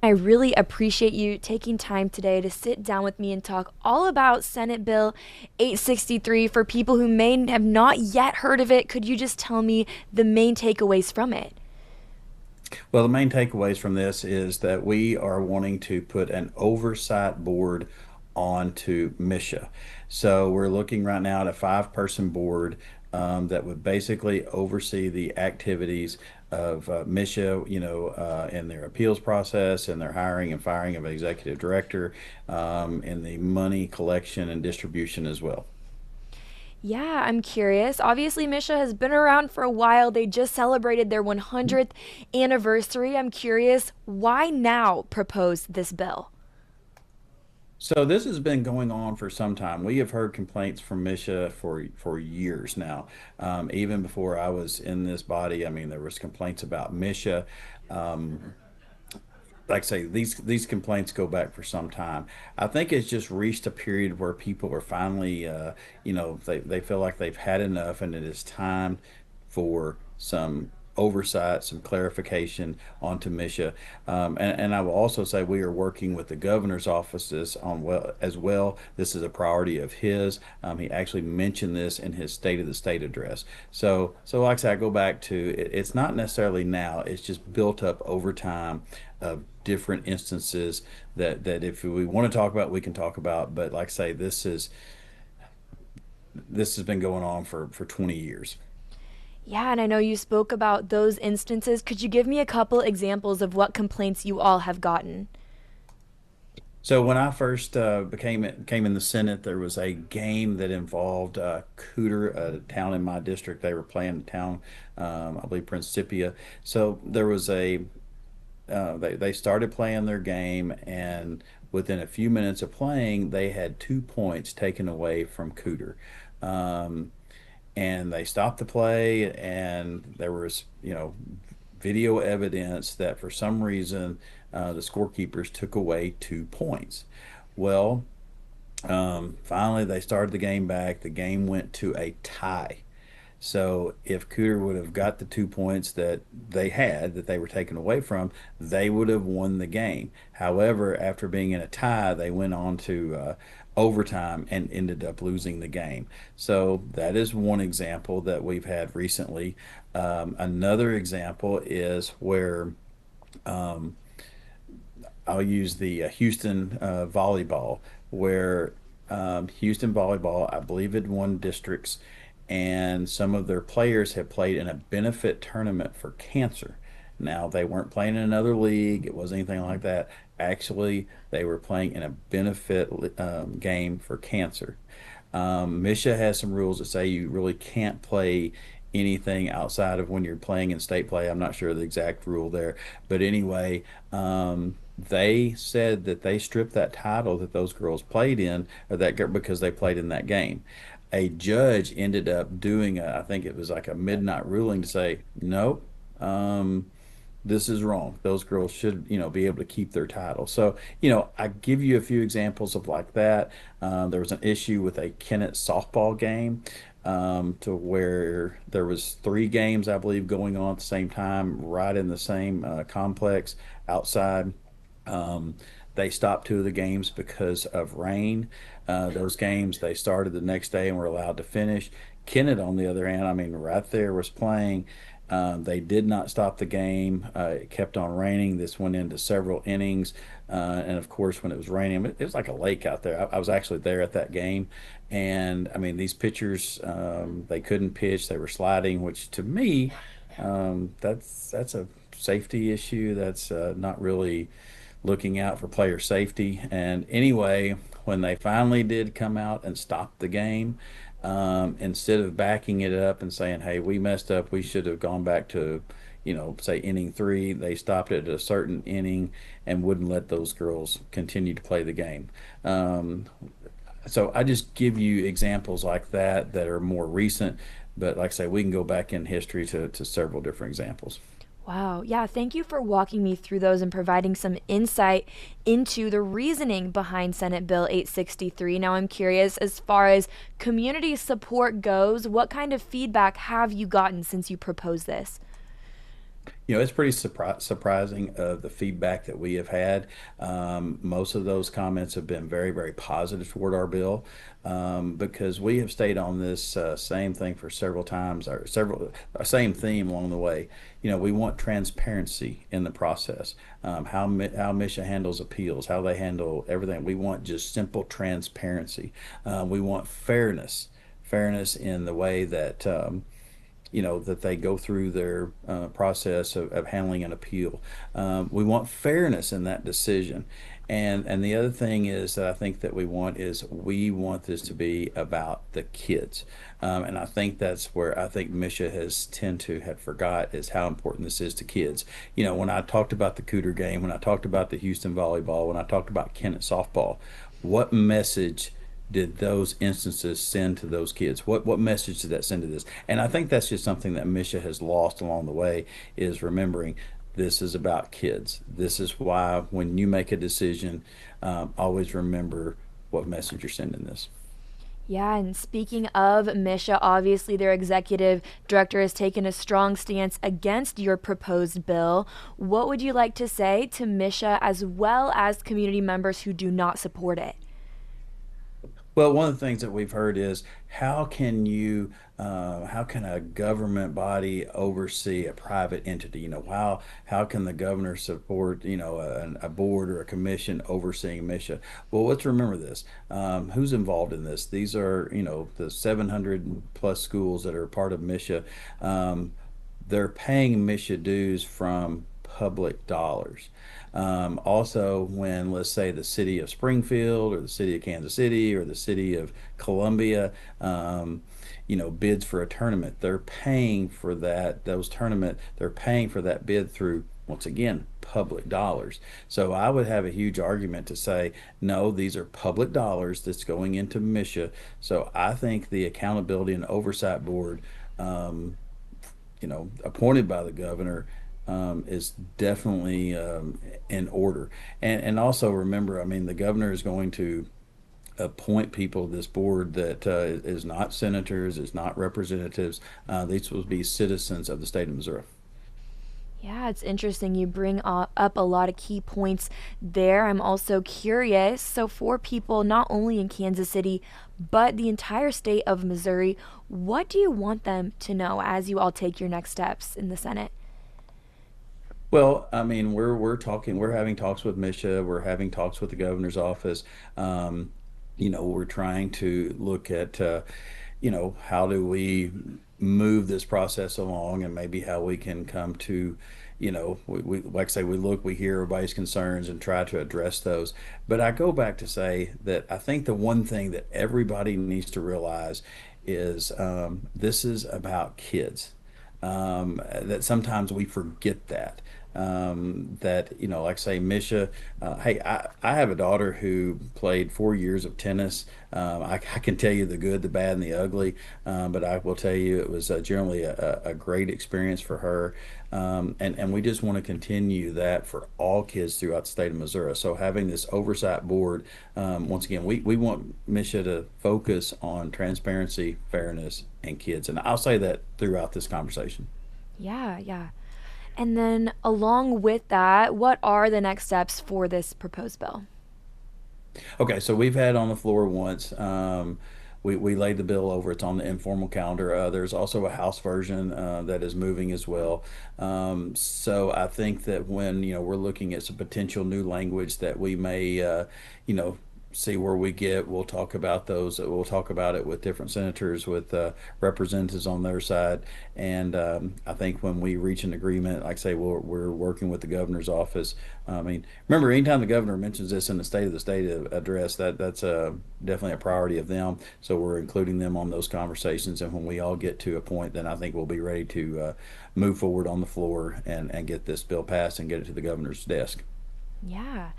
I really appreciate you taking time today to sit down with me and talk all about Senate Bill 863. For people who may have not yet heard of it, could you just tell me the main takeaways from it? Well, the main takeaways from this is that we are wanting to put an oversight board onto Misha. So we're looking right now at a five-person board that would basically oversee the activities of Misha, in their appeals process and their hiring and firing of an executive director, in the money collection and distribution as well. Yeah, I'm curious. Obviously, Misha has been around for a while. They just celebrated their 100th anniversary. I'm curious, why now propose this bill? So this has been going on for some time. We have heard complaints from Misha for years now. Even before I was in this body, I mean, there was complaints about Misha. Um, like I say, these complaints go back for some time. I think it's just reached a period where people are finally, they feel like they've had enough, and it is time for some oversight, some clarification onto Misha. And I will also say we are working with the governor's offices on well as well. This is a priority of his. He actually mentioned this in his State of the State address. So like I said, I go back to it's not necessarily now. It's just built up over time of different instances that if we want to talk about, we can talk about. But like I say, this has been going on for 20 years. Yeah, and I know you spoke about those instances. Could you give me a couple examples of what complaints you all have gotten? So when I first came in the Senate, there was a game that involved Cooter, a town in my district. They were playing a town, I believe Principia. So there was they started playing their game, and within a few minutes of playing, they had 2 points taken away from Cooter. Um, and they stopped the play, and there was video evidence that for some reason the scorekeepers took away 2 points. Well, finally they started the game back. The game went to a tie. So if Cooter would have got the 2 points that they were taken away from, they would have won the game. However, after being in a tie, they went on to overtime and ended up losing the game. So that is one example that we've had recently. Another example is where um, I'll use the Houston volleyball, where Houston volleyball, I believe, had won districts, and some of their players had played in a benefit tournament for cancer. Now, they weren't playing in another league, it wasn't anything like that. Actually, they were playing in a benefit game for cancer. Misha has some rules that say you really can't play anything outside of when you're playing in state play. I'm not sure the exact rule there, but anyway, they said that they stripped that title that those girls played in, or because they played in that game. A judge ended up doing I think it was like a midnight ruling to say, nope, this is wrong. Those girls should, be able to keep their title. So, I give you a few examples of like that. There was an issue with a Kennett softball game, to where there was three games, I believe, going on at the same time, right in the same complex outside. Um, they stopped two of the games because of rain. Those games they started the next day and were allowed to finish. Kennett, on the other hand, I mean, right there was playing. They did not stop the game. It kept on raining. This went into several innings. And of course, when it was raining, it was like a lake out there. I was actually there at that game. And I mean, these pitchers, they couldn't pitch. They were sliding, which to me, that's a safety issue. That's not really looking out for player safety. And anyway, when they finally did come out and stop the game, instead of backing it up and saying, hey, we messed up, we should have gone back to, say inning three, they stopped it at a certain inning and wouldn't let those girls continue to play the game. Um, so I just give you examples like that are more recent. But like I say, we can go back in history to several different examples. Wow. Yeah, thank you for walking me through those and providing some insight into the reasoning behind Senate Bill 863. Now, I'm curious, as far as community support goes, what kind of feedback have you gotten since you proposed this? It's pretty surprising the feedback that we have had. Most of those comments have been very, very positive toward our bill because we have stayed on this same thing for several times, or same theme along the way. We want transparency in the process, how Misha handles appeals, how they handle everything. We want just simple transparency. We want fairness in the way that. That they go through their process of handling an appeal. We want fairness in that decision. And the other thing is that I think that we want this to be about the kids. And I think that's where I think Misha has tend to have forgot is how important this is to kids. When I talked about the Cooter game, when I talked about the Houston volleyball, when I talked about Kennett softball, what message did those instances send to those kids? What message did that send to this? And I think that's just something that Misha has lost along the way is remembering this is about kids. This is why when you make a decision, always remember what message you're sending this. Yeah, and speaking of Misha, obviously their executive director has taken a strong stance against your proposed bill. What would you like to say to Misha as well as community members who do not support it? Well, one of the things that we've heard is how can a government body oversee a private entity? How can the governor support, a board or a commission overseeing Misha? Well, let's remember this. Who's involved in this? These are, the 700 plus schools that are part of Misha. Um, they're paying Misha dues from public dollars. Also, when let's say the city of Springfield or the city of Kansas City or the city of Columbia, bids for a tournament, they're paying for they're paying for that bid through, once again, public dollars. So I would have a huge argument to say, no, these are public dollars that's going into Misha. So I think the Accountability and Oversight Board, um, appointed by the governor, is definitely in order. And also remember, I mean, the governor is going to appoint people to this board that is not senators, is not representatives. These will be citizens of the state of Missouri. Yeah, it's interesting. You bring up a lot of key points there. I'm also curious. So, for people not only in Kansas City, but the entire state of Missouri, what do you want them to know as you all take your next steps in the Senate? Well, I mean, we're having talks with Misha, we're having talks with the governor's office. Um, we're trying to look at, how do we move this process along and maybe how we can come to, like I say, we hear everybody's concerns and try to address those. But I go back to say that I think the one thing that everybody needs to realize is this is about kids. That sometimes we forget that. Like say Misha, hey, I have a daughter who played 4 years of tennis. I can tell you the good, the bad, and the ugly, but I will tell you it was generally a great experience for her. And we just want to continue that for all kids throughout the state of Missouri. So having this oversight board, once again, we want Misha to focus on transparency, fairness, and kids. And I'll say that throughout this conversation. Yeah, yeah. And then, along with that, what are the next steps for this proposed bill? Okay, so we've had on the floor once. We laid the bill over. It's on the informal calendar. There's also a House version that is moving as well. So I think that when we're looking at some potential new language that we may you know see where we get, we'll talk about those. We'll talk about it with different senators, with representatives on their side, and I think when we reach an agreement, like I say, we're working with the governor's office. I mean, remember, anytime the governor mentions this in the State of the State address, that's definitely a priority of them. So we're including them on those conversations. And when we all get to a point, then I think we'll be ready to move forward on the floor and get this bill passed and get it to the governor's desk. Yeah.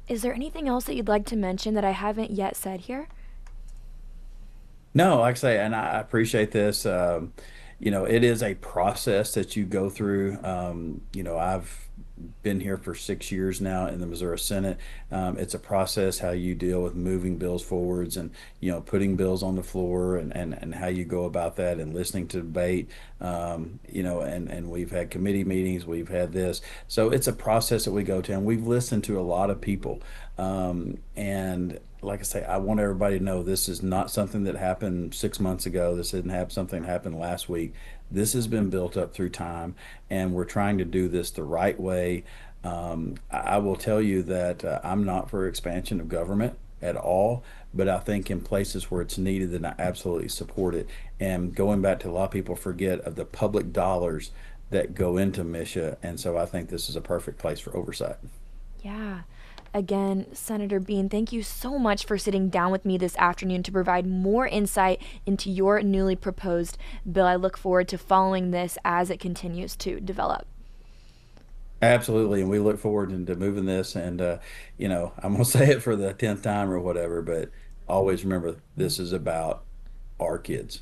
Is there anything else that you'd like to mention that I haven't yet said here? No, like I say, and I appreciate this. It is a process that you go through. I've been here for 6 years now in the Missouri Senate. It's a process how you deal with moving bills forwards and putting bills on the floor and how you go about that and listening to debate. And we've had committee meetings, we've had this, so it's a process that we go to, and we've listened to a lot of people. And like I say, I want everybody to know this is not something that happened 6 months ago. This didn't have something that happened last week. This has been built up through time, and we're trying to do this the right way. I will tell you that I'm not for expansion of government at all, but I think in places where it's needed, then I absolutely support it. And going back to, a lot of people forget of the public dollars that go into MSHA, and so I think this is a perfect place for oversight. Yeah. Again, Senator Bean, thank you so much for sitting down with me this afternoon to provide more insight into your newly proposed bill. I look forward to following this as it continues to develop. Absolutely, and we look forward to moving this. And I'm gonna say it for the 10th time or whatever, but always remember this is about our kids.